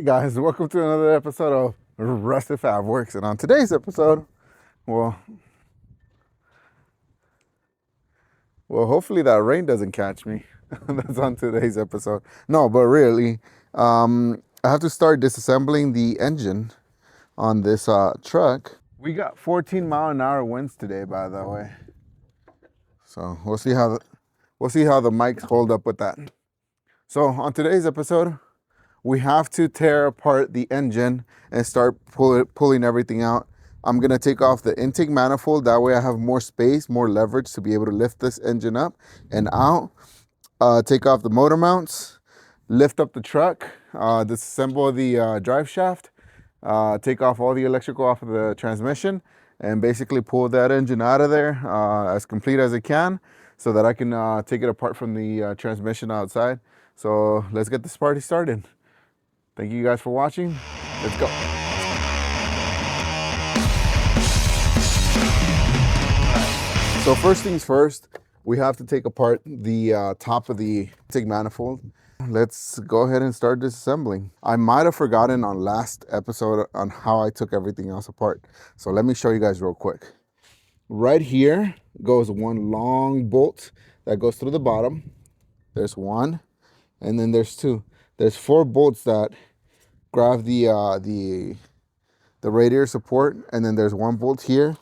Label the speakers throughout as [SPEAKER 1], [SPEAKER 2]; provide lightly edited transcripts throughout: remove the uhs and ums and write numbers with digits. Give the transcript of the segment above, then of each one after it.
[SPEAKER 1] Hey guys, welcome to another episode of Rusted Fab Works. And on today's episode, well, hopefully that rain doesn't catch me. That's on today's episode. No, but really, I have to start disassembling the engine on this truck. We got 14-mile-an-hour winds today, by the way. So we'll see how the mics hold up with that. So on today's episode, we have to tear apart the engine and start pulling everything out. I'm gonna take off the intake manifold. That way I have more space, more leverage to be able to lift this engine up and out. Take off the motor mounts, lift up the truck, disassemble the drive shaft, take off all the electrical off of the transmission, and basically pull that engine out of there as complete as it can so that I can take it apart from the transmission outside. So let's get this party started. Thank you guys for watching. Let's go. So first things first, we have to take apart the top of the intake manifold. Let's go ahead and start disassembling. I might have forgotten on last episode on how I took everything else apart. So let me show you guys real quick. Right here goes one long bolt that goes through the bottom. There's one, and then there's two. There's 4 bolts that grab the radiator support, and then there's 1 bolt here,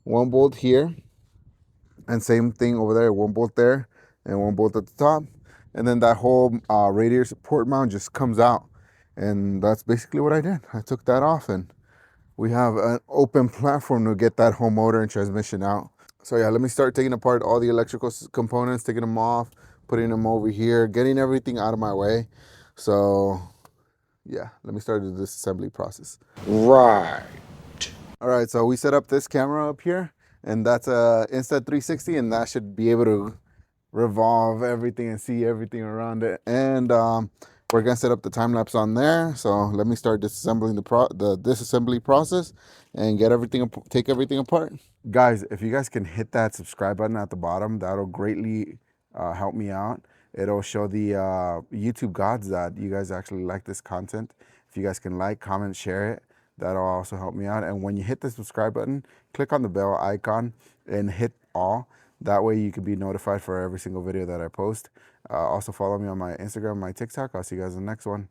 [SPEAKER 1] 1 bolt here, and same thing over there, 1 bolt there, and 1 bolt at the top, and then that whole radiator support mount just comes out, and that's basically what I did. I took that off, and we have an open platform to get that whole motor and transmission out. So yeah, let me start taking apart all the electrical components, taking them off, putting them over here, getting everything out of my way. So yeah, let me start the disassembly process.
[SPEAKER 2] Right.
[SPEAKER 1] All right, so we set up this camera up here, and that's a Insta360, and that should be able to revolve everything and see everything around it. And we're gonna set up the time lapse on there. So let me start disassembling the disassembly process and get everything, take everything apart. Guys, if you guys can hit that subscribe button at the bottom, that'll greatly help me out. It'll show the YouTube gods that you guys actually like this content. If you guys can like, comment, share it, that'll also help me out. And when you hit the subscribe button, click on the bell icon and hit all. That way you can be notified for every single video that I post. Also follow me on my Instagram, my TikTok. I'll see you guys in the next one.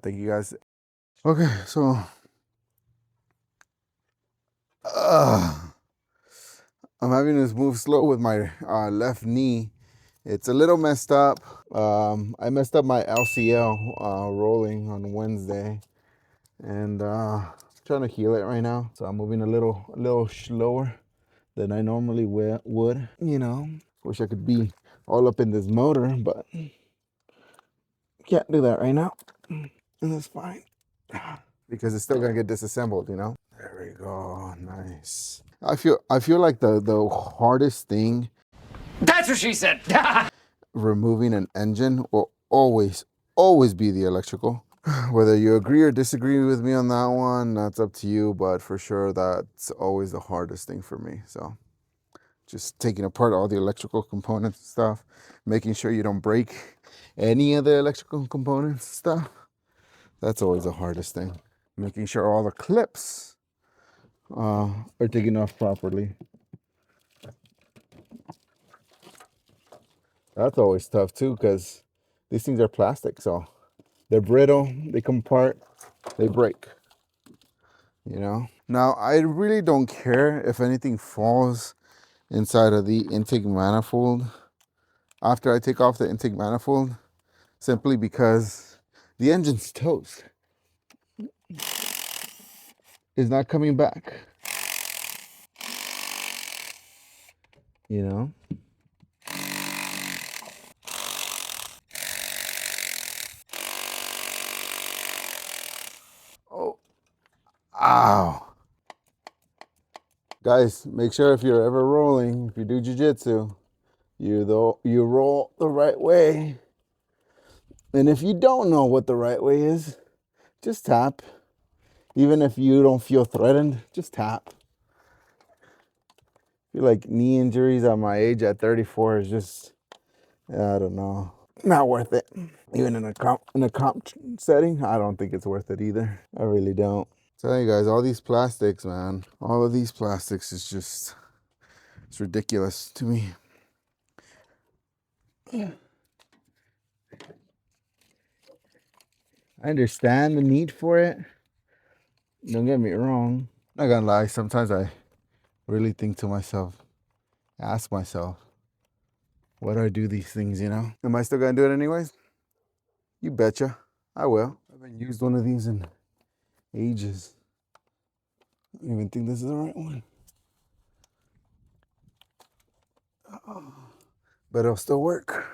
[SPEAKER 1] Thank you guys. Okay, so I'm having this move slow with my left knee. It's a little messed up. I messed up my LCL rolling on Wednesday, and trying to heal it right now. So I'm moving a little slower than I normally would. You know, wish I could be all up in this motor, but can't do that right now, and that's fine because it's still gonna get disassembled. You know. There we go. Nice. I feel like the hardest thing.
[SPEAKER 2] That's what she said.
[SPEAKER 1] Removing an engine will always be the electrical. Whether you agree or disagree with me on that one, that's up to you, but for sure that's always the hardest thing for me. So just taking apart all the electrical components and stuff, making sure you don't break any of the electrical components and stuff, that's always the hardest thing. Making sure all the clips are taken off properly. That's always tough too, because these things are plastic, so they're brittle, they come apart, they break, you know? Now, I really don't care if anything falls inside of the intake manifold after I take off the intake manifold, simply because the engine's toast. It's not coming back, you know? Oh, ow. Guys, make sure if you're ever rolling, if you do jiu-jitsu, you roll the right way. And if you don't know what the right way is, just tap. Even if you don't feel threatened, just tap. I feel like knee injuries at my age, at 34, is just, I don't know. Not worth it. Even in a comp setting, I don't think it's worth it either. I really don't. Tell you guys, all these plastics, man. All of these plastics is just, it's ridiculous to me. I understand the need for it. Don't get me wrong. Not gonna lie, sometimes I really think to myself, ask myself, why do I do these things, you know? Am I still gonna do it anyways? You betcha. I will. I haven't used one of these in ages. I don't even think this is the right one. But it'll still work.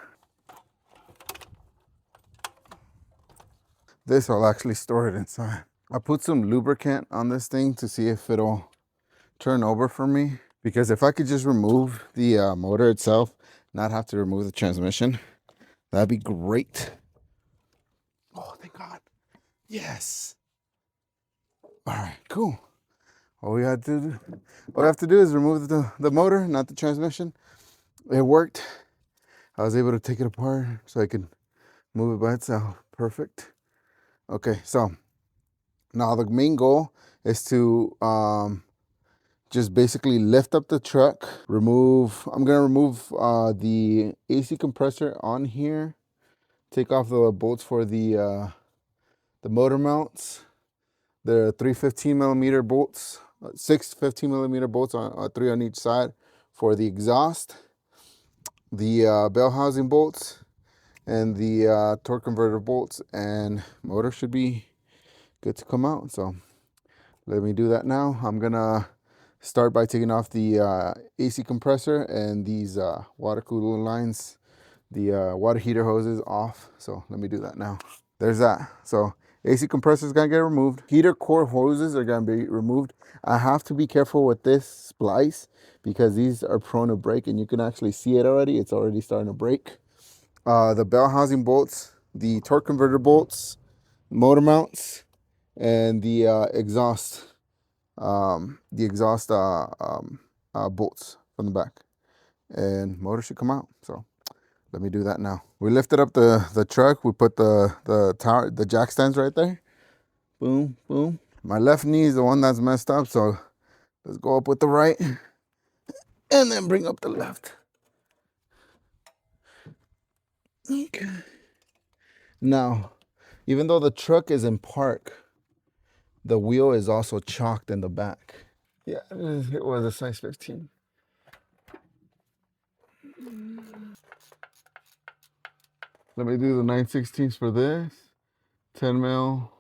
[SPEAKER 1] This I'll actually store it inside. I put some lubricant on this thing to see if it'll turn over for me. Because if I could just remove the motor itself, not have to remove the transmission, that'd be great. Oh, thank God. Yes. All right, cool. All we have to do is remove the motor, not the transmission. It worked. I was able to take it apart so I could move it by itself. Perfect. Okay, so now the main goal is to just basically lift up the truck, I'm gonna remove the AC compressor on here, take off the bolts for the motor mounts, the 315 millimeter bolts, 6 15 millimeter bolts on 3 on each side for the exhaust, the bell housing bolts, and the torque converter bolts, and motor should be good to come out. So let me do that now. I'm gonna start by taking off the AC compressor and these water cooler lines, the water heater hoses off. So let me do that now. There's that. So AC compressor is gonna get removed. Heater core hoses are gonna be removed. I have to be careful with this splice because these are prone to break, and you can actually see it already. It's already starting to break. The bell housing bolts, the torque converter bolts, motor mounts, and the exhaust bolts from the back, and motor should come out. So let me do that now. We lifted up the truck. We put the jack stands right there. Boom, boom. My left knee is the one that's messed up, so let's go up with the right and then bring up the left. Okay. Now, even though the truck is in park, the wheel is also chalked in the back. Yeah, it was a size 15. Let me do the 9/16 for this. 10 mil.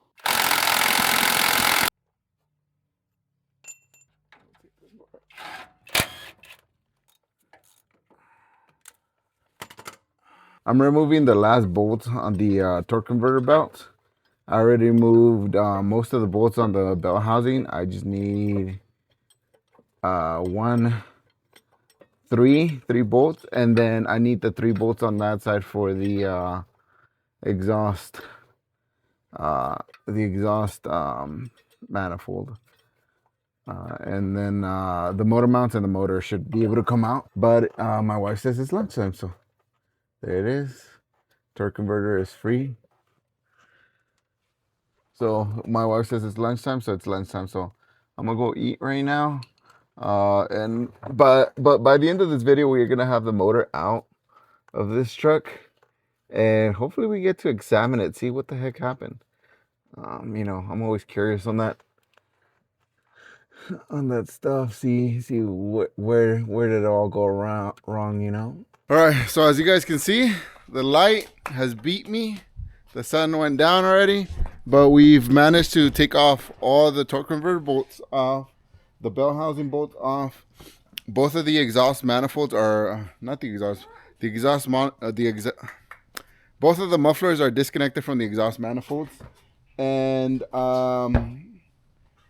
[SPEAKER 1] I'm removing the last bolt on the torque converter belt. I already removed most of the bolts on the belt housing. I just need three bolts, and then I need the 3 bolts on that side for the exhaust manifold. And then the motor mounts and the motor should be able to come out. But my wife says it's lunchtime, so there it is. Torque converter is free. So my wife says it's lunchtime, so it's lunchtime. So I'm gonna go eat right now. But by the end of this video, we're gonna have the motor out of this truck, and hopefully we get to examine it, see what the heck happened. You know, I'm always curious on that stuff. See where did it all go wrong, you know? All right, so as you guys can see, the light has beat me. The sun went down already, but we've managed to take off all the torque converter bolts off, the bell housing bolts off. Both of the exhaust manifolds are not the exhaust. Both of the mufflers are disconnected from the exhaust manifolds, and all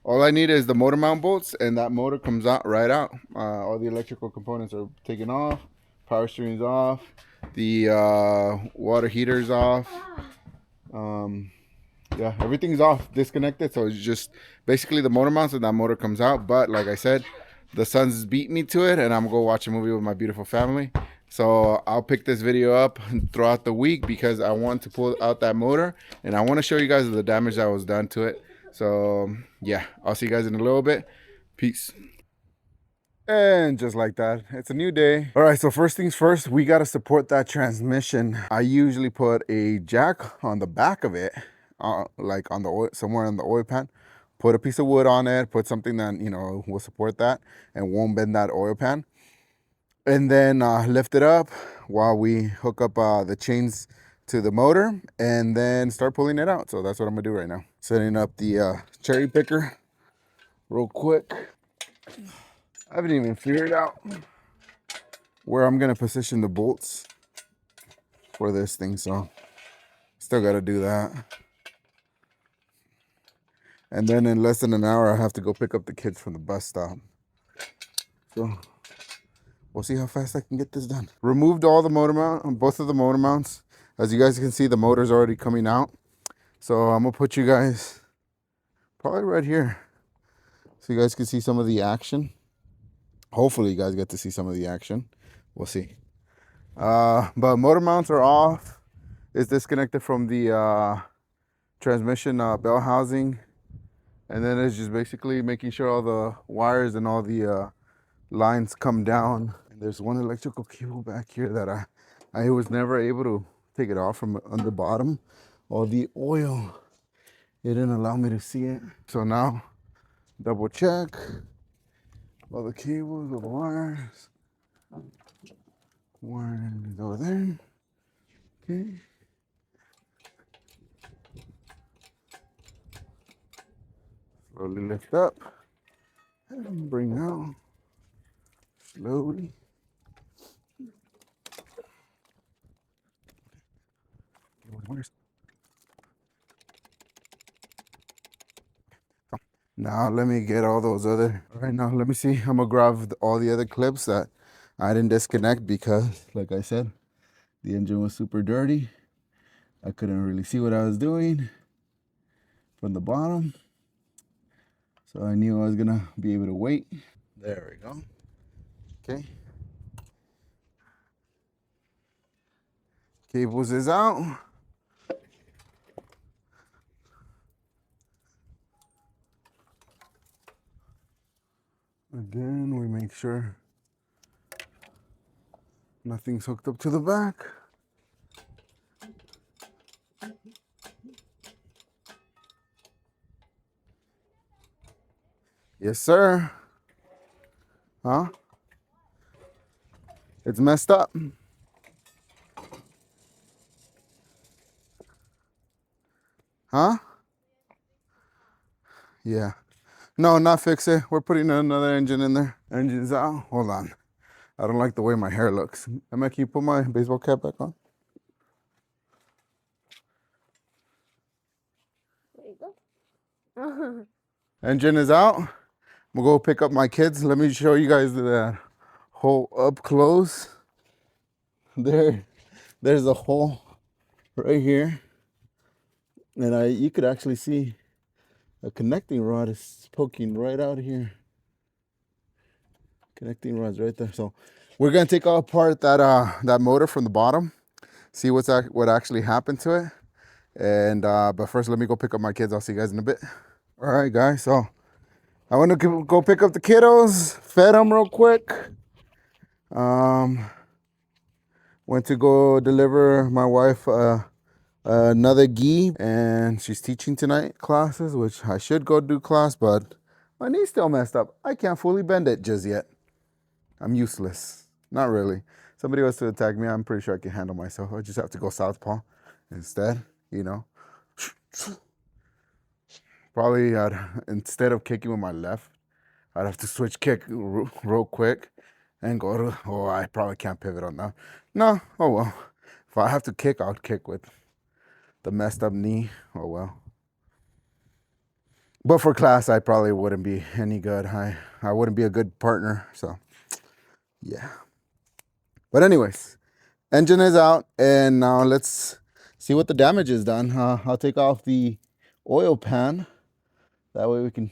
[SPEAKER 1] I need is the motor mount bolts, and that motor comes out right out. All the electrical components are taken off, power steering's off, the water heater's off. Yeah, everything's off, disconnected. So it's just basically the motor mounts, and that motor comes out. But like I said, the sun's beat me to it, and I'm gonna go watch a movie with my beautiful family. So I'll pick this video up throughout the week because I want to pull out that motor and I want to show you guys the damage that was done to it. So yeah, I'll see you guys in a little bit. Peace. And just like that, it's a new day. All right, so first things first, we got to support that transmission. I usually put a jack on the back of it, like on the oil, somewhere on the oil pan. Put a piece of wood on it, put something that, you know, will support that and won't bend that oil pan. And then lift it up while we hook up the chains to the motor and then start pulling it out. So that's what I'm gonna do right now. Setting up the cherry picker real quick. I haven't even figured out where I'm gonna position the bolts for this thing, so still gotta do that. And then in less than an hour, I have to go pick up the kids from the bus stop. So we'll see how fast I can get this done. Removed all the motor mount, both of the motor mounts. As you guys can see, the motor's already coming out. So I'm gonna put you guys probably right here so you guys can see some of the action. Hopefully you guys get to see some of the action. We'll see. But motor mounts are off. It's disconnected from the transmission bell housing. And then it's just basically making sure all the wires and all the lines come down. And there's one electrical cable back here that I was never able to take it off from on the bottom. All the oil, it didn't allow me to see it. So now, double check all the cables, all the wires. Wire is over there. Okay. Slowly lift up and bring out. Slowly. Now let me get all those other. All right, now let me see. I'm gonna grab all the other clips that I didn't disconnect because, like I said, the engine was super dirty. I couldn't really see what I was doing from the bottom. So I knew I was gonna be able to wait. There we go. Okay. Cables is out. Again, we make sure nothing's hooked up to the back. Yes, sir. Huh? It's messed up. Huh? Yeah. No, not fix it. We're putting another engine in there. Engine's out. Hold on. I don't like the way my hair looks. Emma, can you put my baseball cap back on?
[SPEAKER 3] There you go.
[SPEAKER 1] Engine is out. I'm gonna go pick up my kids. Let me show you guys the hole up close. There's a hole right here. And you could actually see a connecting rod is poking right out here. Connecting rod's right there. So we're gonna take apart that motor from the bottom, see what actually happened to it. And but first, let me go pick up my kids. I'll see you guys in a bit. All right, guys. So I want to go pick up the kiddos, fed them real quick. Went to go deliver my wife another gi, and she's teaching tonight classes, which I should go do class, but my knee's still messed up. I can't fully bend it just yet. I'm useless. Not really. Somebody was to attack me, I'm pretty sure I can handle myself. I just have to go southpaw instead, you know. Probably instead of kicking with my left, I'd have to switch kick real quick and go to, oh, I probably can't pivot on that. No, oh well. If I have to kick, I'll kick with the messed up knee. Oh well. But for class, I probably wouldn't be any good. I wouldn't be a good partner, so yeah. But anyways, engine is out, and now let's see what the damage is done. I'll take off the oil pan. That way we can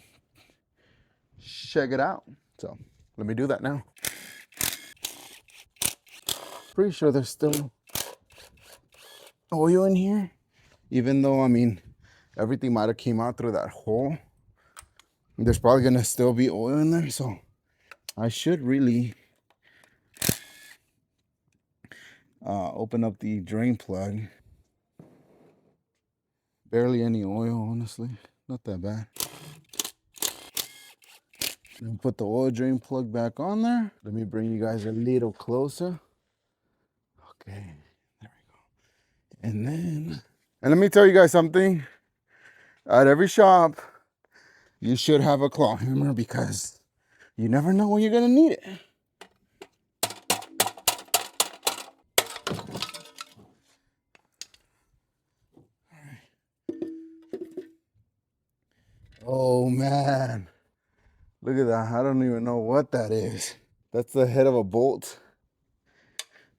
[SPEAKER 1] check it out. So let me do that now. Pretty sure there's still oil in here. Even though, I mean, everything might have came out through that hole. There's probably going to still be oil in there. So I should really open up the drain plug. Barely any oil, honestly. Not that bad. And put the oil drain plug back on there. Let me bring you guys a little closer. Okay, there we go. And then, and let me tell you guys something. At every shop, you should have a claw hammer because you never know when you're gonna need it. Oh man, look at that. I don't even know what that is. That's the head of a bolt.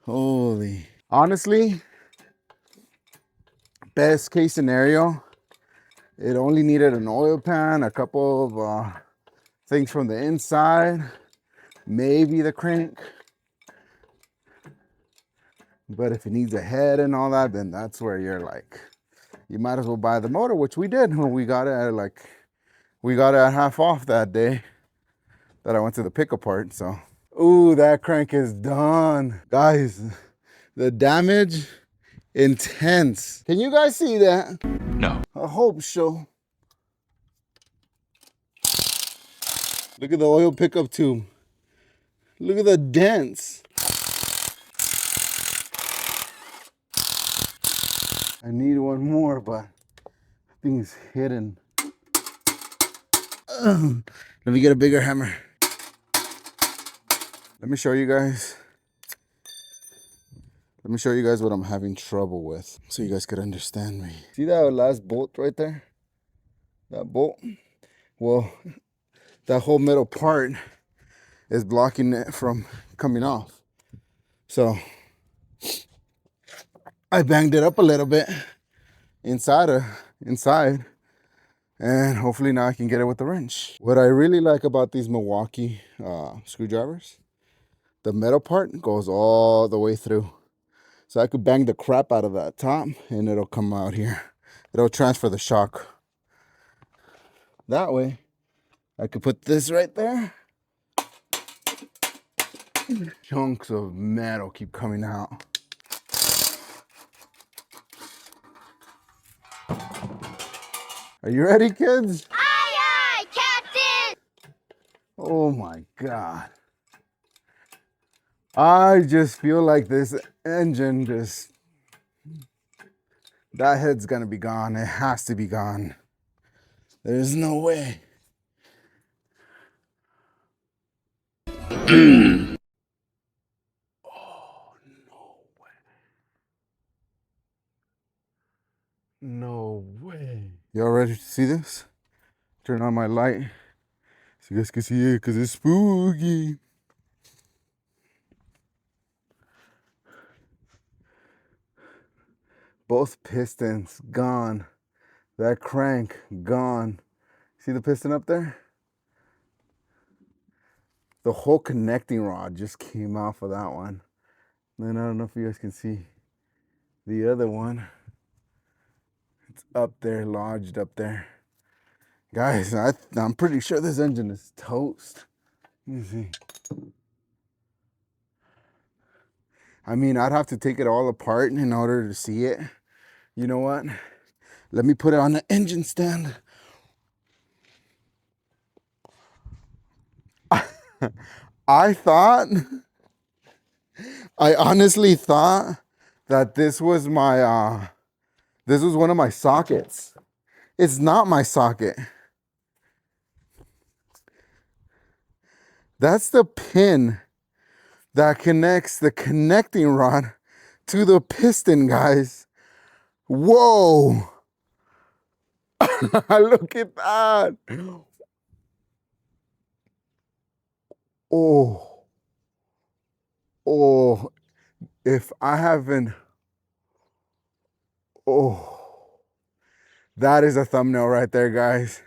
[SPEAKER 1] Holy. Honestly, best case scenario, it only needed an oil pan, a couple of things from the inside, maybe the crank. But if it needs a head and all that, then that's where you're like, you might as well buy the motor, which we did when we got it at half off that day that I went to the pick apart. So, ooh, that crank is done. Guys, the damage, intense. Can you guys see that?
[SPEAKER 2] No.
[SPEAKER 1] I hope so. Look at the oil pickup tube. Look at the dents. I need one more, but I think it's hidden. Let me get a bigger hammer. Let me show you guys. Let me show you guys what I'm having trouble with so you guys could understand me. See that last bolt right there? That bolt? Well, that whole metal part is blocking it from coming off. So I banged it up a little bit inside, and hopefully now I can get it with the wrench. What I really like about these Milwaukee screwdrivers, the metal part goes all the way through. So I could bang the crap out of that top and it'll come out here. It'll transfer the shock. That way, I could put this right there. Chunks of metal keep coming out. Are you ready, kids?
[SPEAKER 3] Aye, aye, Captain!
[SPEAKER 1] Oh my God. I just feel like this engine that head's gonna be gone. It has to be gone. There's no way. Oh, no way. No way. Y'all ready to see this? Turn on my light so you guys can see it because it's spooky. Both pistons gone. That crank gone. See the piston up there? The whole connecting rod just came off of that one. And then I don't know if you guys can see the other one. It's up there, lodged up there. Guys, I'm pretty sure this engine is toast. Let me see. I mean, I'd have to take it all apart in order to see it. You know what? Let me put it on the engine stand. I honestly thought that this was my, this was one of my sockets. It's not my socket. That's the pin that connects the connecting rod to the piston, guys. Whoa. Look at that. Oh. Oh. If I haven't. Oh. That is a thumbnail right there, guys.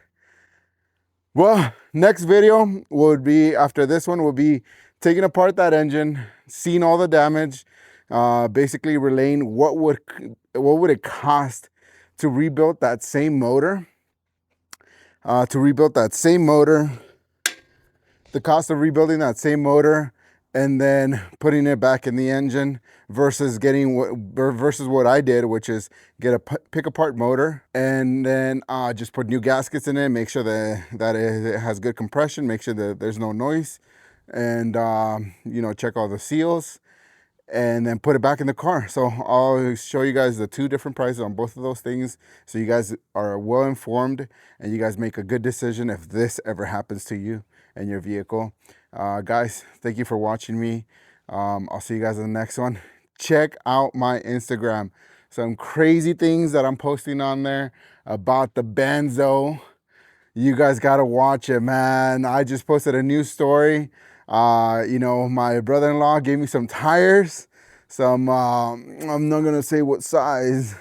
[SPEAKER 1] Well, next video would be, after this one, will be taking apart that engine, seeing all the damage, basically relaying what would it cost to rebuild that same motor, the cost of rebuilding that same motor and then putting it back in the engine versus what I did, which is get a pick apart motor and then just put new gaskets in it, make sure that it has good compression, make sure that there's no noise, and you know, check all the seals, and then put it back in the car. So I'll show you guys the two different prices on both of those things, so you guys are well informed and you guys make a good decision if this ever happens to you and your vehicle. Guys, thank you for watching me. I'll see you guys in the next one. Check out my Instagram. Some crazy things that I'm posting on there about the Benzo. You guys gotta watch it, man. I just posted a new story. You know, my brother-in-law gave me some tires. I'm not gonna say what size,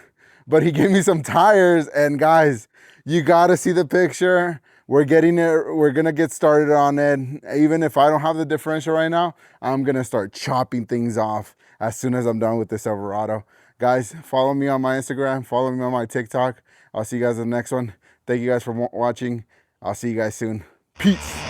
[SPEAKER 1] but he gave me some tires. And guys, you gotta see the picture. We're gonna get started on it. Even if I don't have the differential right now, I'm gonna start chopping things off as soon as I'm done with this Silverado. Guys, follow me on my Instagram, follow me on my TikTok. I'll see you guys in the next one. Thank you guys for watching. I'll see you guys soon. Peace.